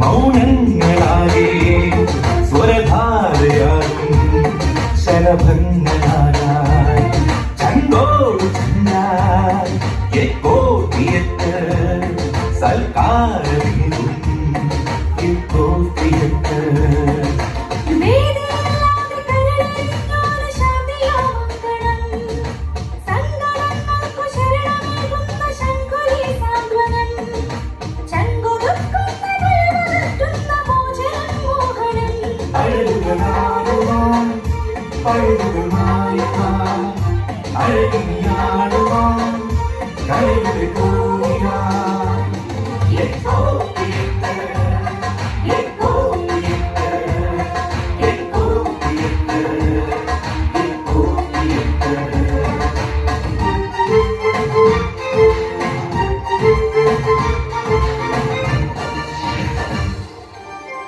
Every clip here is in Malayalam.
മൗനങ്ങളാകെ സ്വരധാരയാകും ശലഭങ്ങളായി ചങ്കോട് ചങ്ങായി എക്കോട്ടിയത്ത് സൽക്കാരമേതും എക്കോട്ടിയത്ത്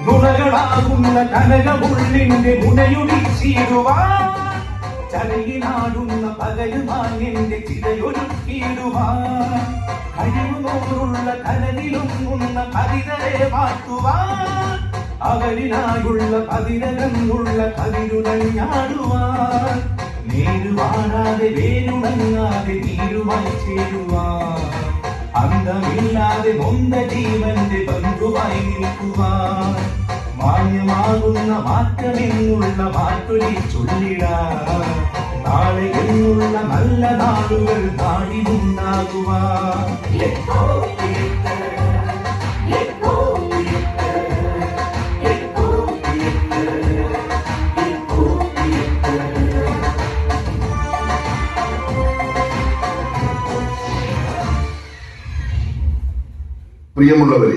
നുണകളാകുന്ന കനകമുള്ളിന്റെ മുനയൊടിച്ചിടുവാൻ ചരയിനാടുന്ന പകലുമായി എന്റെ ചിതയൊരുക്കിയിടുവാൻ കഴിവുനോറുള്ള കനലിലൊന്നുന്ന കവിതരെ മാറ്റുവാൻ അവരിനായുള്ള പതിരകന്നുള്ള കവിരുടഞ്ഞാടുവാൻ നേരുവാനാതെ വേരുണങ്ങാതെ നീരുമായി ചേരുവാൻ അന്തമില്ലാതെ നൊന്ത ജീവന്റെ ബന്ധുവായി നിൽക്കുവാൻ മാന്യമാകുന്ന മാറ്റമെന്നുള്ള മാറ്റൊലി ചൊല്ലിടാൻ നാളെ എന്നുള്ള നല്ല നാളുകൾ നാടിനുണ്ടാകുവാൻ പ്രിയമുള്ളവരെ,